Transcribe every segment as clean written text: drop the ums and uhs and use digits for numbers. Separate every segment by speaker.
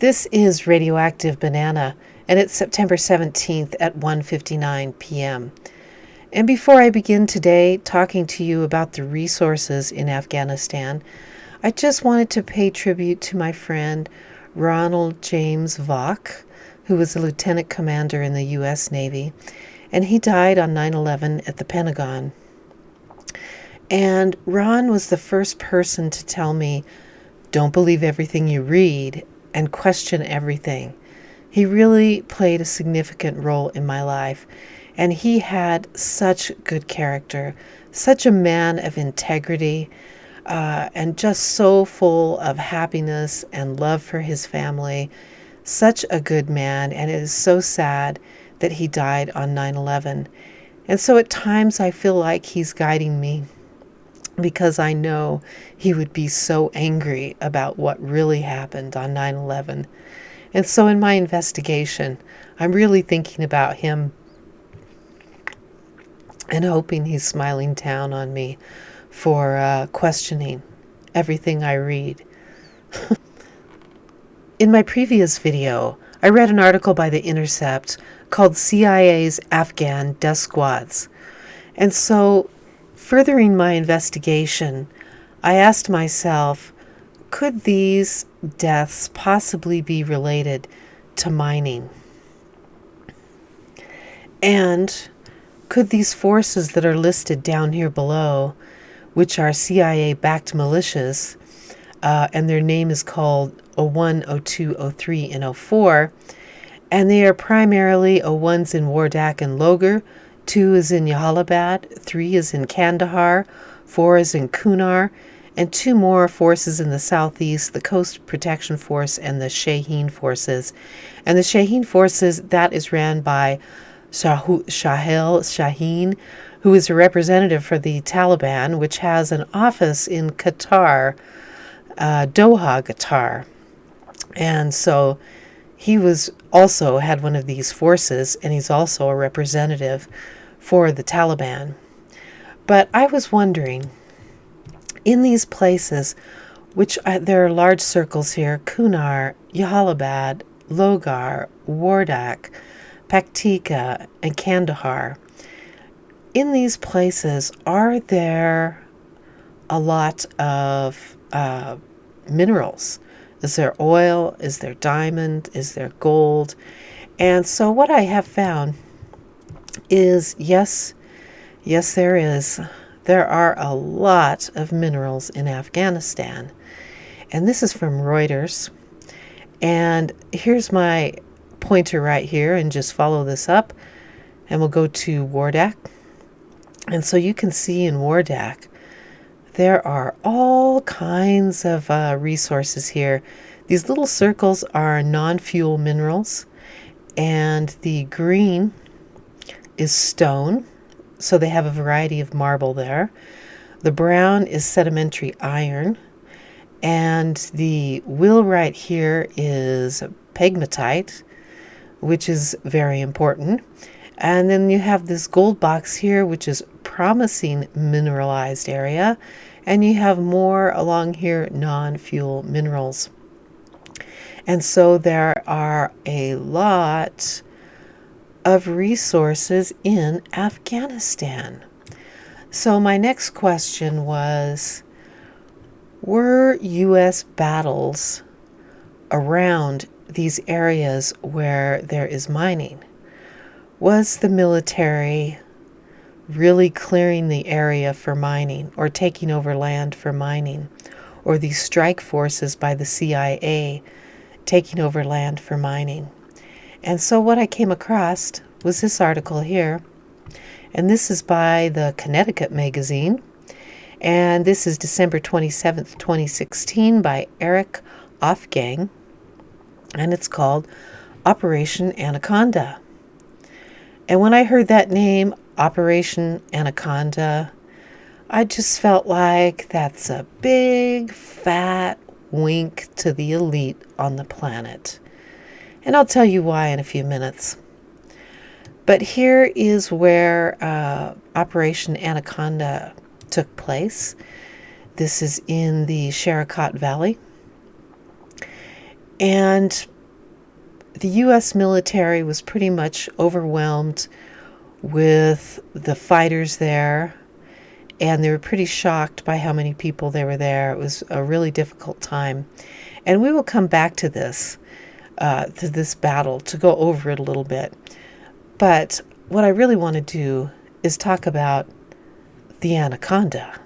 Speaker 1: This is Radioactive Banana, and it's September 17th at 1:59 p.m. And before I begin today talking to you about the resources in Afghanistan, I just wanted to pay tribute to my friend Ronald James Vaughn, who was a lieutenant commander in the U.S. Navy, and he died on 9/11 at the Pentagon. And Ron was the first person to tell me, don't believe everything you read and question everything. He really played a significant role in my life, and he had such good character, such a man of integrity, and just so full of happiness and love for his family. Such a good man, and it is so sad that he died on 9/11. And so at times I feel like he's guiding me, because I know he would be so angry about what really happened on 9/11. And so in my investigation, I'm really thinking about him and hoping he's smiling down on me for questioning everything I read. In my previous video, I read an article by The Intercept called CIA's Afghan Death Squads. And so, furthering my investigation, I asked myself, could these deaths possibly be related to mining? And could these forces that are listed down here below, which are CIA-backed militias, and their name is called 01, 02, 03, and 04, and they are primarily 01s in Wardak and Logar, 2 is in Jalalabad, 3 is in Kandahar, 4 is in Kunar, and 2 more forces in the southeast, the Coast Protection Force and the Shaheen forces. And the Shaheen forces, that is ran by Shaheen, who is a representative for the Taliban, which has an office in Qatar, Doha, Qatar. And so he also had one of these forces, and he's also a representative for the Taliban. But I was wondering, in these places, which there are large circles here, Kunar, Jalalabad, Logar, Wardak, Paktika, and Kandahar, in these places, are there a lot of minerals? Is there oil? Is there diamond? Is there gold? And so what I have found is, yes, there is. There are a lot of minerals in Afghanistan. And this is from Reuters. And here's my pointer right here, and just follow this up. And we'll go to Wardak. And so you can see in Wardak, there are all kinds of resources here. These little circles are non-fuel minerals, and the green is stone, so they have a variety of marble there. The brown is sedimentary iron, and the wheel right here is pegmatite, which is very important. And then you have this gold box here, which is promising mineralized area, and you have more along here, non-fuel minerals. And so there are a lot of resources in Afghanistan. So my next question was, were U.S. battles around these areas where there is mining? Was the military really clearing the area for mining, or taking over land for mining, or these strike forces by the CIA taking over land for mining? And so what I came across was this article here, and this is by the Connecticut magazine, and this is December 27th, 2016 by Eric Offgang, and it's called Operation Anaconda. And when I heard that name, Operation Anaconda, I just felt like that's a big, fat wink to the elite on the planet. And I'll tell you why in a few minutes. But here is where Operation Anaconda took place. This is in the Shah-i-Khot Valley. And the U.S. military was pretty much overwhelmed with the fighters there, and they were pretty shocked by how many people there were there. It was a really difficult time. And we will come back to this battle, to go over it a little bit. But what I really want to do is talk about the Anaconda.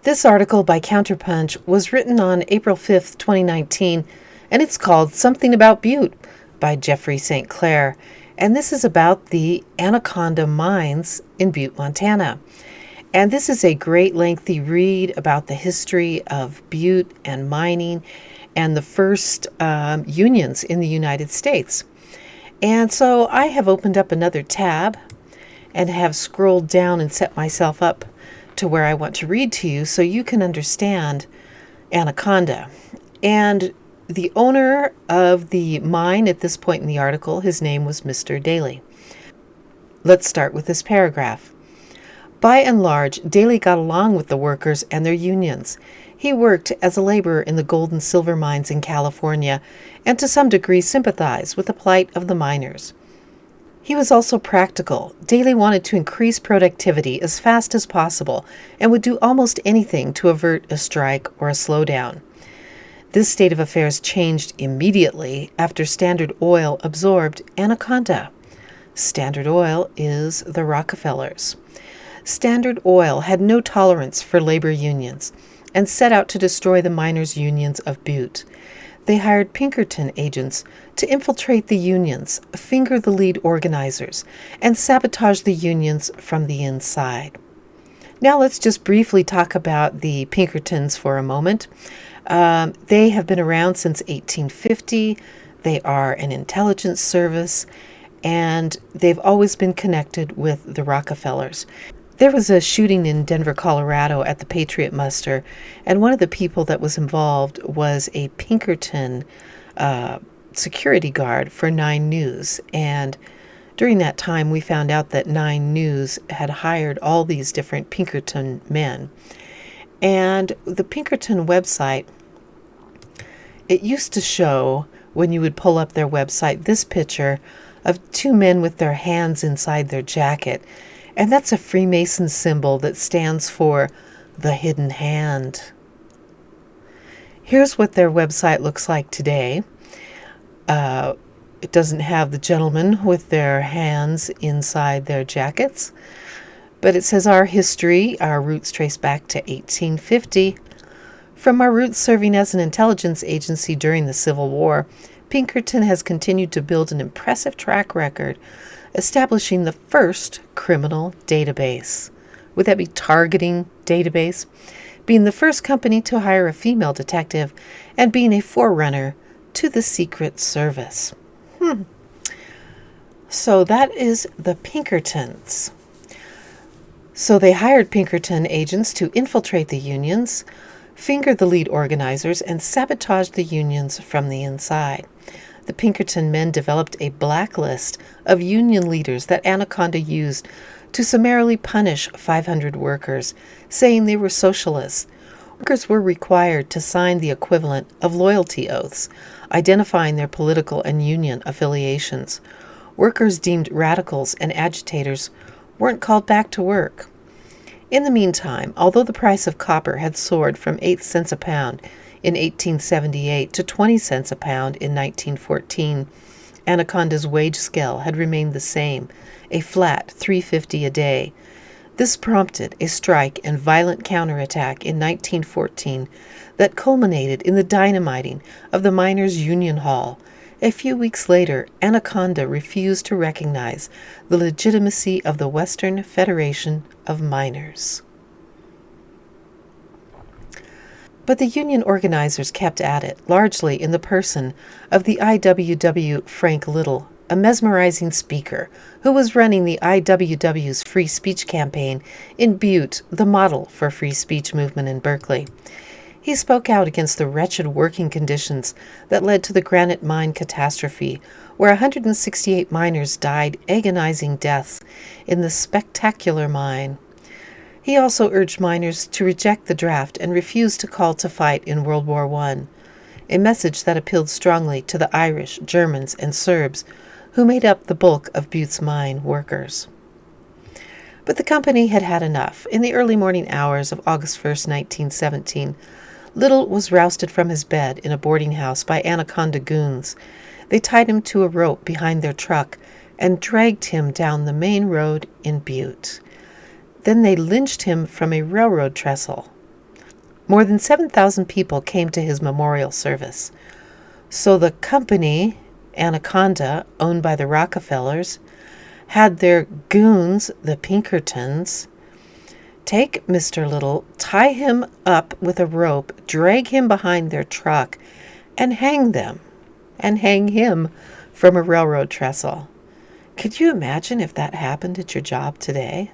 Speaker 1: This article by Counterpunch was written on April 5th, 2019, and it's called Something About Butte by Jeffrey St. Clair. And this is about the Anaconda mines in Butte, Montana. And this is a great lengthy read about the history of Butte and mining and the first unions in the United States. And so I have opened up another tab and have scrolled down and set myself up to where I want to read to you so you can understand Anaconda. And the owner of the mine at this point in the article, his name was Mr. Daly. Let's start with this paragraph. By and large, Daly got along with the workers and their unions. He worked as a laborer in the gold and silver mines in California and to some degree sympathized with the plight of the miners. He was also practical. Daly wanted to increase productivity as fast as possible and would do almost anything to avert a strike or a slowdown. This state of affairs changed immediately after Standard Oil absorbed Anaconda. Standard Oil is the Rockefellers. Standard Oil had no tolerance for labor unions and set out to destroy the miners' unions of Butte. They hired Pinkerton agents to infiltrate the unions, finger the lead organizers, and sabotage the unions from the inside. Now let's just briefly talk about the Pinkertons for a moment. They have been around since 1850. They are an intelligence service, and they've always been connected with the Rockefellers. There was a shooting in Denver, Colorado at the Patriot Muster, and one of the people that was involved was a Pinkerton security guard for 9 News. And during that time, we found out that 9 News had hired all these different Pinkerton men. And the Pinkerton website, it used to show, when you would pull up their website, this picture of 2 men with their hands inside their jacket. And that's a Freemason symbol that stands for the hidden hand. Here's what their website looks like today. It doesn't have the gentlemen with their hands inside their jackets, but it says our history, our roots trace back to 1850. From our roots serving as an intelligence agency during the Civil War, Pinkerton has continued to build an impressive track record, establishing the first criminal database. Would that be targeting database? Being the first company to hire a female detective and being a forerunner to the Secret Service. So that is the Pinkertons. So they hired Pinkerton agents to infiltrate the unions, finger the lead organizers, and sabotage the unions from the inside. The Pinkerton men developed a blacklist of union leaders that Anaconda used to summarily punish 500 workers, saying they were socialists. Workers were required to sign the equivalent of loyalty oaths, identifying their political and union affiliations. Workers deemed radicals and agitators weren't called back to work. In the meantime, although the price of copper had soared from 8 cents a pound in 1878 to 20 cents a pound in 1914, Anaconda's wage scale had remained the same, a flat $3.50 a day. This prompted a strike and violent counterattack in 1914 that culminated in the dynamiting of the miners' union hall. A few weeks later, Anaconda refused to recognize the legitimacy of the Western Federation of Miners. But the union organizers kept at it, largely in the person of the IWW Frank Little, a mesmerizing speaker who was running the IWW's free speech campaign in Butte, the model for free speech movement in Berkeley. He spoke out against the wretched working conditions that led to the granite mine catastrophe, where 168 miners died agonizing deaths in the spectacular mine. He also urged miners to reject the draft and refuse to call to fight in World War I. a message that appealed strongly to the Irish, Germans, and Serbs who made up the bulk of Butte's mine workers. But the company had had enough. In the early morning hours of August 1st, 1917, Little was rousted from his bed in a boarding house by Anaconda goons. They tied him to a rope behind their truck and dragged him down the main road in Butte. Then they lynched him from a railroad trestle. More than 7,000 people came to his memorial service. So the company, Anaconda, owned by the Rockefellers, had their goons, the Pinkertons, take Mr. Little, tie him up with a rope, drag him behind their truck, and hang him from a railroad trestle. Could you imagine if that happened at your job today?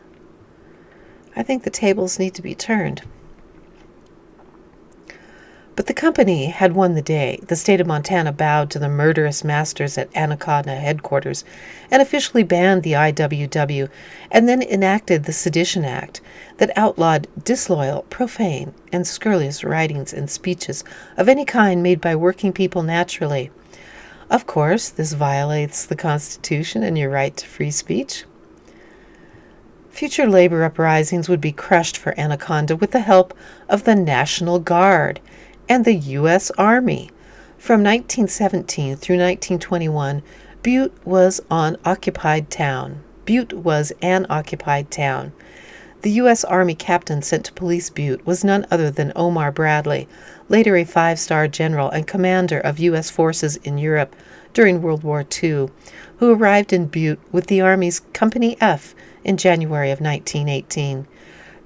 Speaker 1: I think the tables need to be turned. But the company had won the day. The state of Montana bowed to the murderous masters at Anaconda headquarters and officially banned the IWW, and then enacted the Sedition Act that outlawed disloyal, profane, and scurrilous writings and speeches of any kind made by working people naturally. Of course, this violates the Constitution and your right to free speech. Future labor uprisings would be crushed for Anaconda with the help of the National Guard and the U.S. Army. From 1917 through 1921, Butte was an occupied town. The U.S. Army captain sent to police Butte was none other than Omar Bradley, later a 5-star general and commander of U.S. forces in Europe during World War II, who arrived in Butte with the Army's Company F in January of 1918.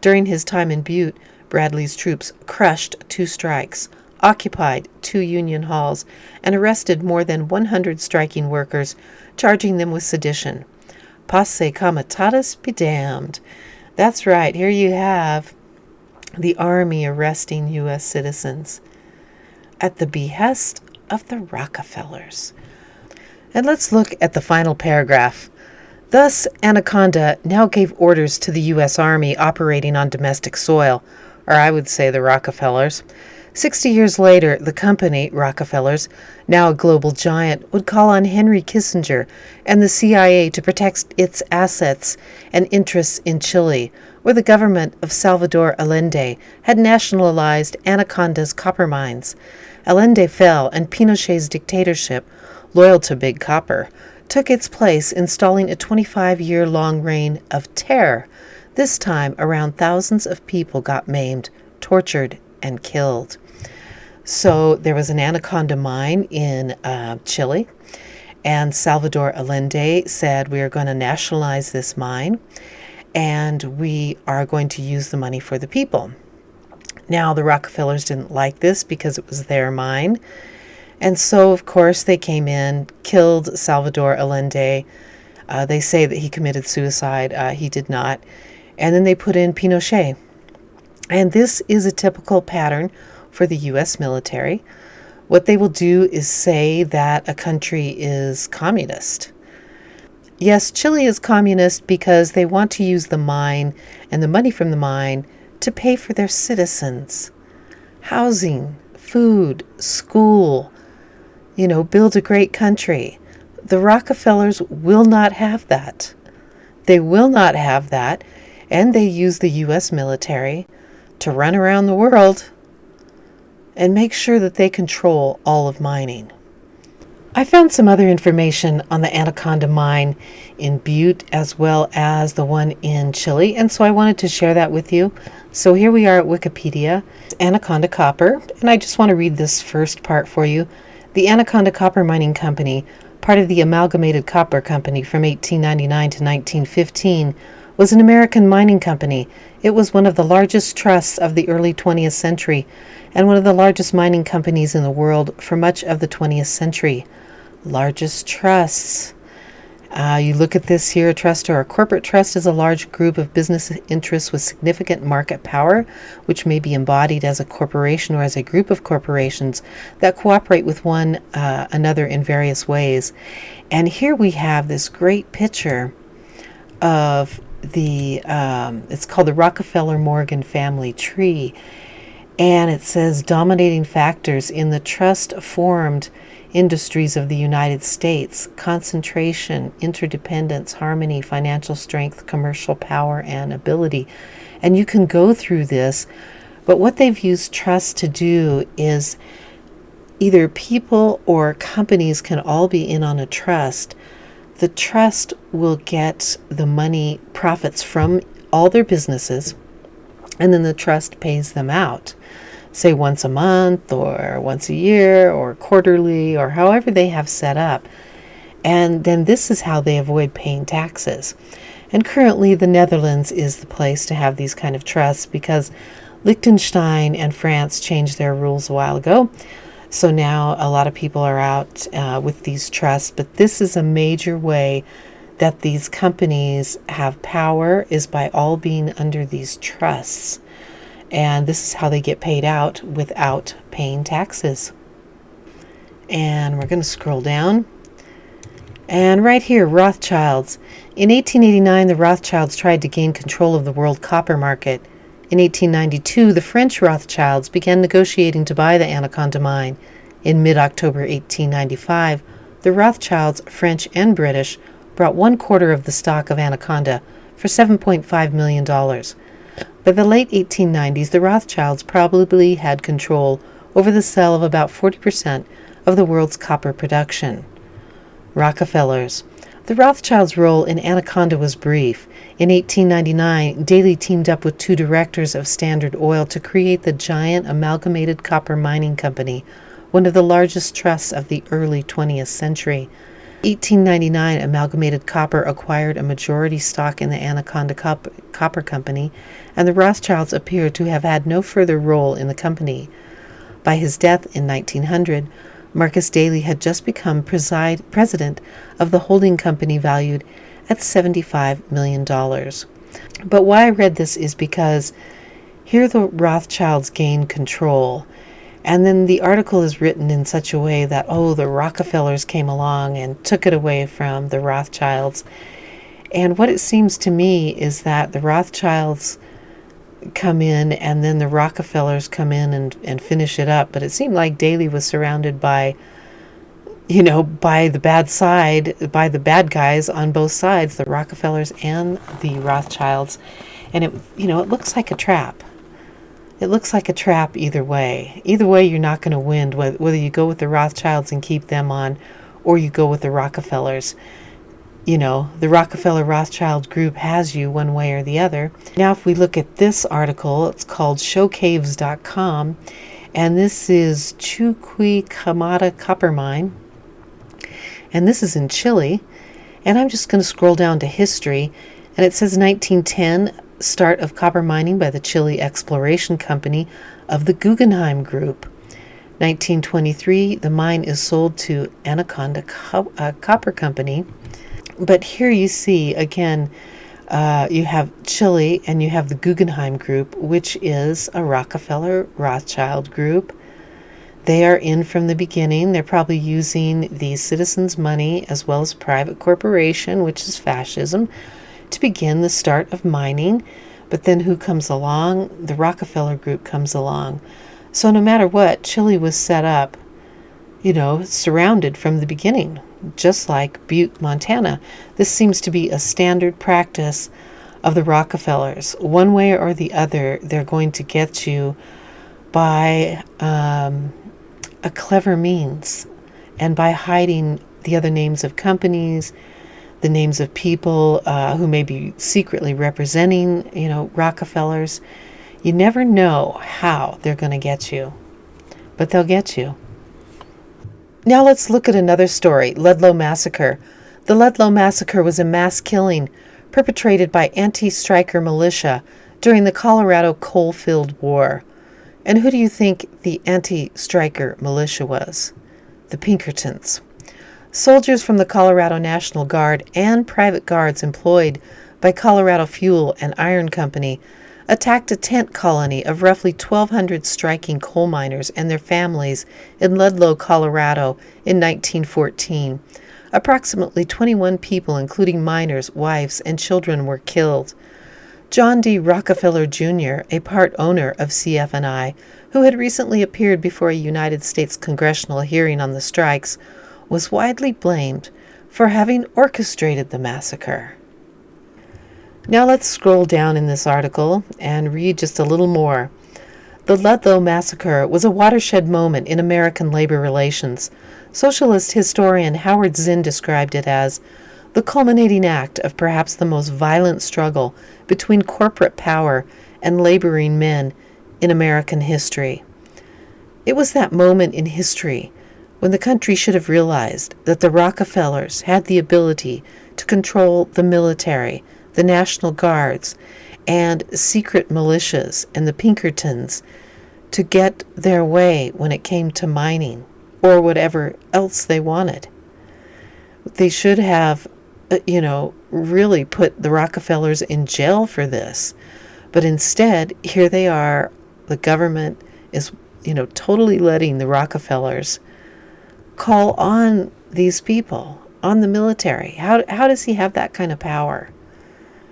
Speaker 1: During his time in Butte, Bradley's troops crushed 2 strikes, occupied 2 union halls, and arrested more than 100 striking workers, charging them with sedition. Posse comitatus be damned. That's right, here you have the Army arresting U.S. citizens at the behest of the Rockefellers. And let's look at the final paragraph. Thus, Anaconda now gave orders to the U.S. Army operating on domestic soil, or I would say the Rockefellers. 60 years later, the company, Rockefellers, now a global giant, would call on Henry Kissinger and the CIA to protect its assets and interests in Chile, where the government of Salvador Allende had nationalized Anaconda's copper mines. Allende fell, and Pinochet's dictatorship, loyal to Big Copper, took its place, installing a 25-year-long reign of terror. This time, around thousands of people got maimed, tortured, and killed. So there was an Anaconda mine in Chile, and Salvador Allende said, we are going to nationalize this mine, and we are going to use the money for the people. Now, the Rockefellers didn't like this because it was their mine, and so, of course, they came in, killed Salvador Allende. They say that he committed suicide. He did not. And then they put in Pinochet. And this is a typical pattern for the U.S. military. What they will do is say that a country is communist. Yes, Chile is communist because they want to use the mine and the money from the mine to pay for their citizens. Housing, food, school, build a great country. The Rockefellers will not have that. They will not have that, and they use the U.S. military to run around the world and make sure that they control all of mining. I found some other information on the Anaconda mine in Butte as well as the one in Chile, and so I wanted to share that with you. So here we are at Wikipedia. It's Anaconda Copper, and I just want to read this first part for you. The Anaconda Copper Mining Company, part of the Amalgamated Copper Company from 1899 to 1915, was an American mining company. It was one of the largest trusts of the early 20th century and one of the largest mining companies in the world for much of the 20th century. Largest trusts. You look at this here, a trust or a corporate trust is a large group of business interests with significant market power, which may be embodied as a corporation or as a group of corporations that cooperate with one another in various ways. And here we have this great picture of it's called the Rockefeller-Morgan family tree. And it says dominating factors in the trust formed industries of the United States: concentration, interdependence, harmony, financial strength, commercial power, and ability. And you can go through this, but what they've used trust to do is either people or companies can all be in on a trust. The trust will get the money, profits from all their businesses, and then the trust pays them out, say once a month or once a year or quarterly or however they have set up. And then this is how they avoid paying taxes. And currently the Netherlands is the place to have these kind of trusts, because Liechtenstein and France changed their rules a while ago. So now a lot of people are out with these trusts, but this is a major way that these companies have power, is by all being under these trusts. And this is how they get paid out without paying taxes. And we're going to scroll down. And right here, Rothschilds. In 1889, the Rothschilds tried to gain control of the world copper market. In 1892, the French Rothschilds began negotiating to buy the Anaconda mine. In mid-October 1895, the Rothschilds, French and British, brought 1/4 of the stock of Anaconda for $7.5 million. By the late 1890s, the Rothschilds probably had control over the sale of about 40% of the world's copper production. Rockefellers. The Rothschilds' role in Anaconda was brief. In 1899, Daly teamed up with 2 directors of Standard Oil to create the giant Amalgamated Copper Mining Company, one of the largest trusts of the early 20th century. 1899, Amalgamated Copper acquired a majority stock in the Anaconda Copper Company, and the Rothschilds appear to have had no further role in the company. By his death in 1900, Marcus Daly had just become president of the holding company, valued at $75 million. But why I read this is because here the Rothschilds gained control. And then the article is written in such a way that, the Rockefellers came along and took it away from the Rothschilds. And what it seems to me is that the Rothschilds come in and then the Rockefellers come in and finish it up. But it seemed like Daly was surrounded by, by the bad side, by the bad guys on both sides, the Rockefellers and the Rothschilds. And it looks like a trap. It looks like a trap either way. Either way, you're not going to win, whether you go with the Rothschilds and keep them on, or you go with the Rockefellers. The Rockefeller-Rothschild group has you one way or the other. Now, if we look at this article, it's called showcaves.com, and this is Chuquicamata copper mine, and this is in Chile. And I'm just going to scroll down to history, and it says 1910, start of copper mining by the Chile Exploration Company of the Guggenheim Group. 1923, the mine is sold to Anaconda Copper Company. But here you see, again, you have Chile and you have the Guggenheim Group, which is a Rockefeller-Rothschild group. They are in from the beginning. They're probably using the citizens' money as well as private corporation, which is fascism, to begin the start of mining. But then who comes along? The Rockefeller Group comes along. So no matter what, Chile was set up, surrounded from the beginning, just like Butte, Montana. This seems to be a standard practice of the Rockefellers. One way or the other, they're going to get you by a clever means, and by hiding the other names of companies, the names of people who may be secretly representing, Rockefellers. You never know how they're going to get you, but they'll get you. Now let's look at another story, Ludlow Massacre. The Ludlow Massacre was a mass killing perpetrated by anti-striker militia during the Colorado Coalfield War. And who do you think the anti-striker militia was? The Pinkertons. Soldiers from the Colorado National Guard and private guards employed by Colorado Fuel and Iron Company attacked a tent colony of roughly 1,200 striking coal miners and their families in Ludlow, Colorado in 1914. Approximately 21 people, including miners, wives, and children, were killed. John D. Rockefeller Jr., a part owner of CF&I, who had recently appeared before a United States congressional hearing on the strikes, was widely blamed for having orchestrated the massacre. Now let's scroll down in this article and read just a little more. The Ludlow Massacre was a watershed moment in American labor relations. Socialist historian Howard Zinn described it as the culminating act of perhaps the most violent struggle between corporate power and laboring men in American history. It was that moment in history when the country should have realized that the Rockefellers had the ability to control the military, the National Guards, and secret militias and the Pinkertons to get their way when it came to mining or whatever else they wanted. They should have, really put the Rockefellers in jail for this. But instead, here they are. The government is, totally letting the Rockefellers call on these people, on the military. How does he have that kind of power?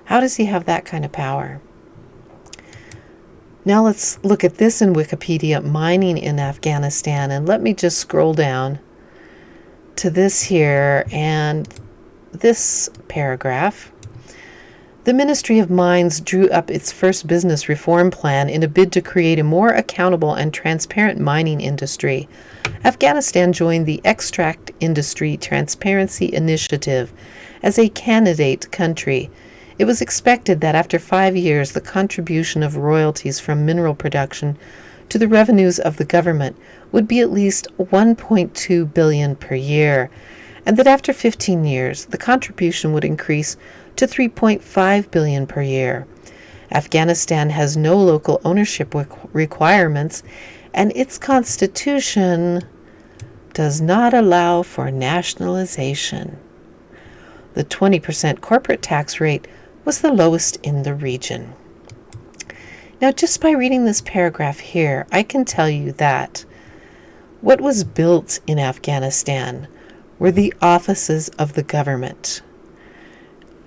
Speaker 1: How does he have that kind of power? Now let's look at this in Wikipedia, mining in Afghanistan. And let me just scroll down to this here and this paragraph. The Ministry of Mines drew up its first business reform plan in a bid to create a more accountable and transparent mining industry. Afghanistan joined the Extract Industry Transparency Initiative as a candidate country. It was expected that after 5 years, the contribution of royalties from mineral production to the revenues of the government would be at least $1.2 billion per year, and that after 15 years, the contribution would increase to $3.5 billion per year. Afghanistan has no local ownership requirements, and its constitution does not allow for nationalization. The 20% corporate tax rate was the lowest in the region. Now, just by reading this paragraph here, I can tell you that what was built in Afghanistan were the offices of the government,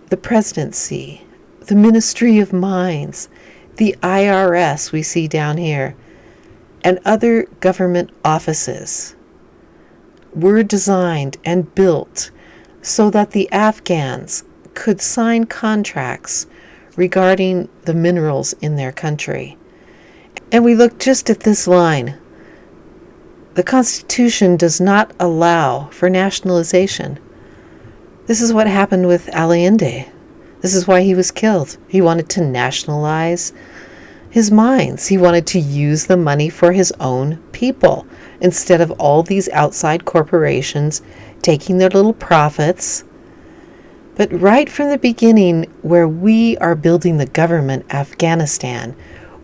Speaker 1: the presidency, the Ministry of Mines, the IRS we see down here, and other government offices were designed and built so that the Afghans could sign contracts regarding the minerals in their country. And we look just at this line. The Constitution does not allow for nationalization. This is what happened with Allende. This is why he was killed. He wanted to nationalize his mines. He wanted to use the money for his own people instead of all these outside corporations taking their little profits. But right from the beginning, where we are building the government, Afghanistan,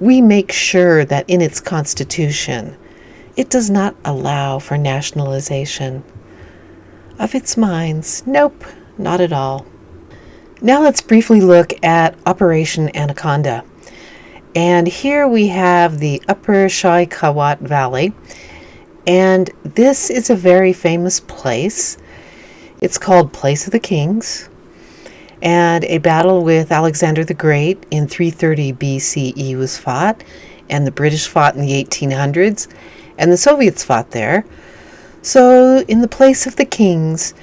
Speaker 1: we make sure that in its constitution, it does not allow for nationalization of its mines. Nope, not at all. Now let's briefly look at Operation Anaconda. And here we have the upper Shah-i-Khot Valley. And this is a very famous place. It's called Place of the Kings. And a battle with Alexander the Great in 330 BCE was fought. And the British fought in the 1800s. And the Soviets fought there. So in the Place of the Kings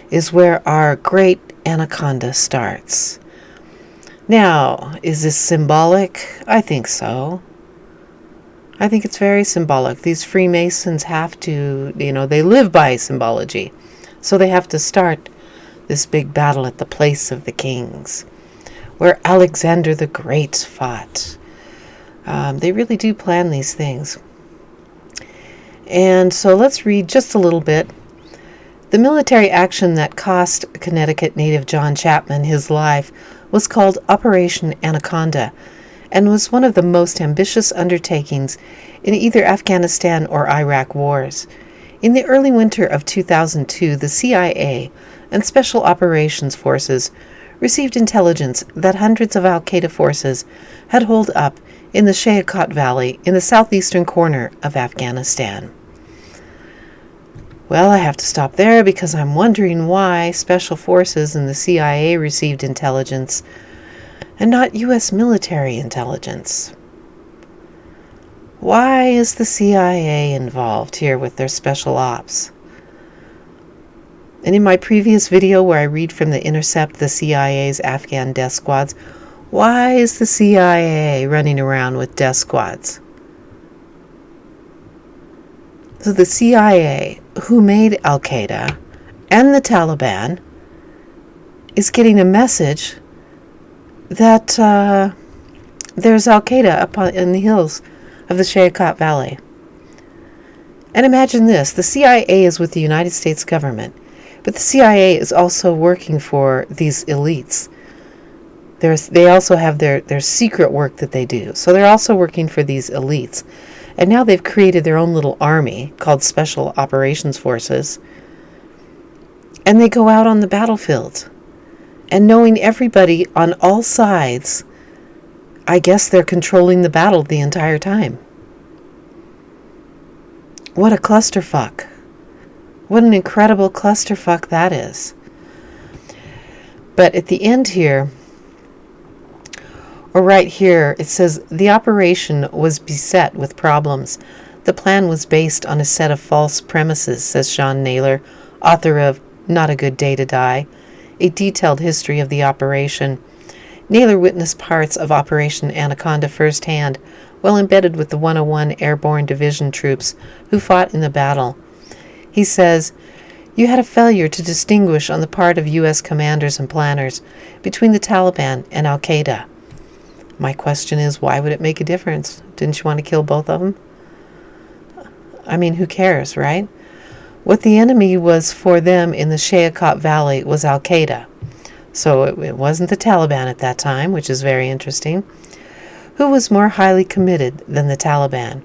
Speaker 1: is where our great Anaconda starts. Now, is this symbolic? I think so. I think it's very symbolic. These Freemasons have to, they live by symbology. So they have to start this big battle at the Place of the Kings, where Alexander the Great fought. They really do plan these things. And so let's read just a little bit. The military action that cost Connecticut native John Chapman his life was called Operation Anaconda and was one of the most ambitious undertakings in either Afghanistan or Iraq wars. In the early winter of 2002, the CIA and Special Operations Forces received intelligence that hundreds of al-Qaeda forces had holed up in the Shah-i-Khot Valley in the southeastern corner of Afghanistan. Well, I have to stop there because I'm wondering why Special Forces and the CIA received intelligence and not U.S. military intelligence? Why is the CIA involved here with their special ops? And in my previous video where I read from the Intercept, the CIA's Afghan death squads, why is the CIA running around with death squads? So the CIA, who made Al-Qaeda and the Taliban, is getting a message that there's Al-Qaeda up in the hills of the Shah-i-Khot Valley. And imagine this, the CIA is with the United States government, but the CIA is also working for these elites. They also have their secret work that they do. So they're also working for these elites. And now they've created their own little army called Special Operations Forces. And they go out on the battlefield. And knowing everybody on all sides, I guess they're controlling the battle the entire time. What a clusterfuck. What an incredible clusterfuck that is. But at the end here, or right here, it says, the operation was beset with problems. The plan was based on a set of false premises, says Sean Naylor, author of Not a Good Day to Die, a detailed history of the operation. Naylor witnessed parts of Operation Anaconda firsthand, well embedded with the 101 Airborne Division troops who fought in the battle. He says, you had a failure to distinguish on the part of U.S. commanders and planners between the Taliban and Al-Qaeda. My question is, why would it make a difference? Didn't you want to kill both of them? I mean, who cares, right? What the enemy was for them in the Shah-i-Khot Valley was Al-Qaeda. So it wasn't the Taliban at that time, which is very interesting. Who was more highly committed than the Taliban?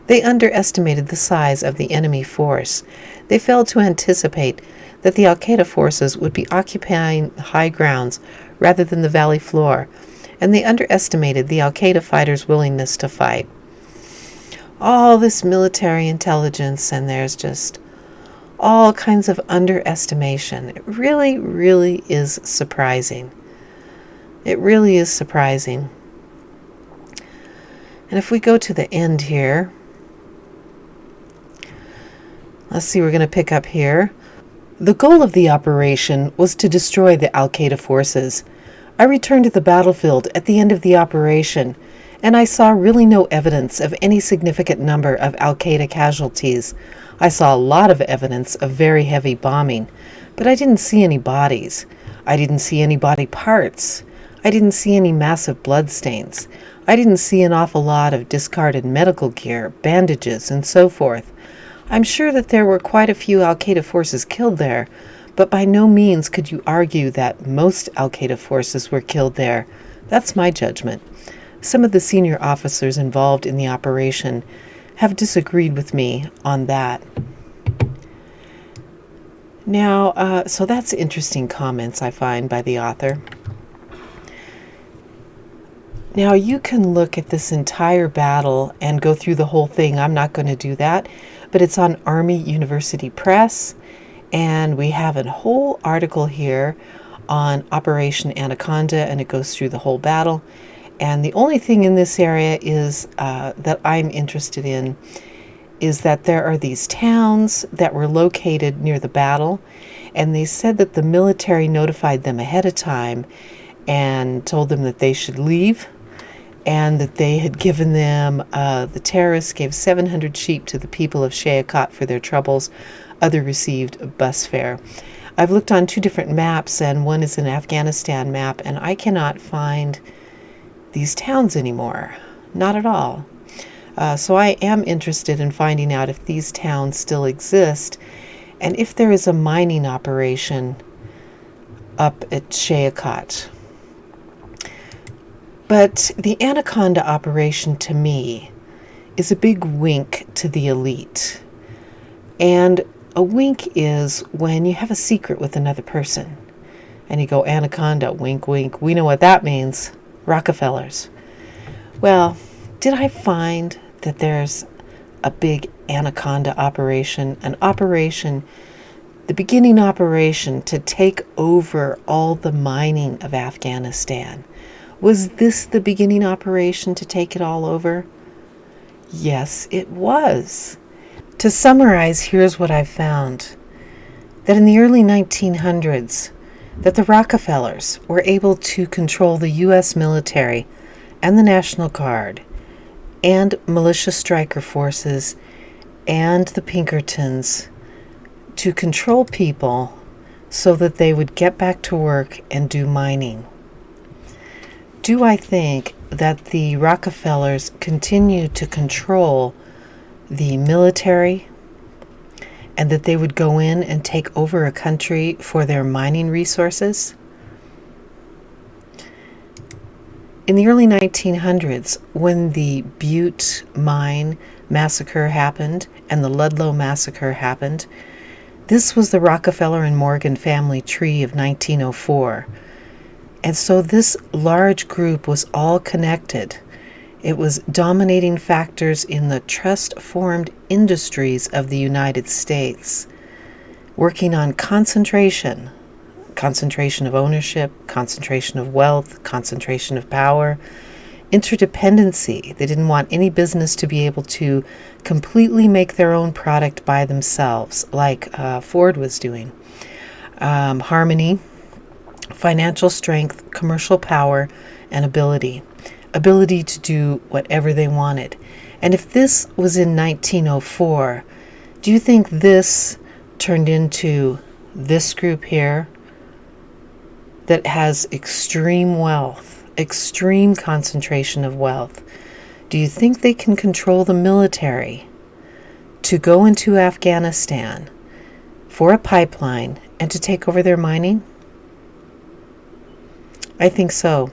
Speaker 1: They underestimated the size of the enemy force. They failed to anticipate that the Al-Qaeda forces would be occupying high grounds rather than the valley floor, and they underestimated the Al-Qaeda fighters' willingness to fight. All this military intelligence, and there's just all kinds of underestimation. It really, really is surprising. It really is surprising. And if we go to the end here, let's see, we're going to pick up here. The goal of the operation was to destroy the Al-Qaeda forces. I returned to the battlefield at the end of the operation, and I saw really no evidence of any significant number of Al-Qaeda casualties. I saw a lot of evidence of very heavy bombing, but I didn't see any bodies. I didn't see any body parts. I didn't see any massive bloodstains. I didn't see an awful lot of discarded medical gear, bandages, and so forth. I'm sure that there were quite a few Al-Qaeda forces killed there, but by no means could you argue that most Al-Qaeda forces were killed there. That's my judgment. Some of the senior officers involved in the operation have disagreed with me on that. Now, so that's interesting comments, I find, by the author. Now, you can look at this entire battle and go through the whole thing. I'm not going to do that, but it's on Army University Press, and we have a whole article here on Operation Anaconda, and it goes through the whole battle. And the only thing in this area is that I'm interested in is that there are these towns that were located near the battle, and they said that the military notified them ahead of time and told them that they should leave, and that they had given them, the terrorists gave 700 sheep to the people of Shah-i-Khot for their troubles. Others received a bus fare. I've looked on two different maps, and one is an Afghanistan map, and I cannot find these towns anymore. Not at all. So I am interested in finding out if these towns still exist, and if there is a mining operation up at Shah-i-Khot. But the Anaconda operation, to me, is a big wink to the elite. And a wink is when you have a secret with another person. And you go, Anaconda, wink, wink. We know what that means. Rockefellers. Well, did I find that there's a big Anaconda operation, the beginning operation to take over all the mining of Afghanistan? Was this the beginning operation to take it all over? Yes, it was. To summarize, here's what I've found. That in the early 1900s, that the Rockefellers were able to control the U.S. military and the National Guard and militia striker forces and the Pinkertons to control people so that they would get back to work and do mining. Do I think that the Rockefellers continue to control the military and that they would go in and take over a country for their mining resources? In the early 1900s, when the Butte mine massacre happened and the Ludlow Massacre happened, this was the Rockefeller and Morgan family tree of 1904. And so this large group was all connected. It was dominating factors in the trust-formed industries of the United States, working on concentration of ownership, concentration of wealth, concentration of power, interdependency. They didn't want any business to be able to completely make their own product by themselves, like Ford was doing. Harmony, financial strength, commercial power, and ability to do whatever they wanted. And if this was in 1904, do you think this turned into this group here that has extreme wealth, extreme concentration of wealth? Do you think they can control the military to go into Afghanistan for a pipeline and to take over their mining? I think so.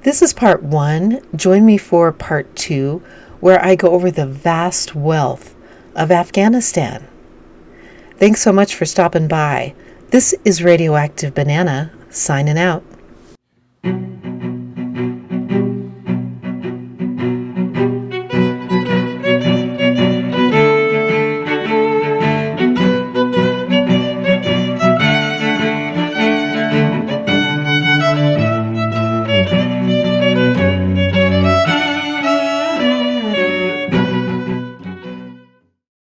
Speaker 1: This is part 1. Join me for part 2, where I go over the vast wealth of Afghanistan. Thanks so much for stopping by. This is Radioactive Banana, signing out.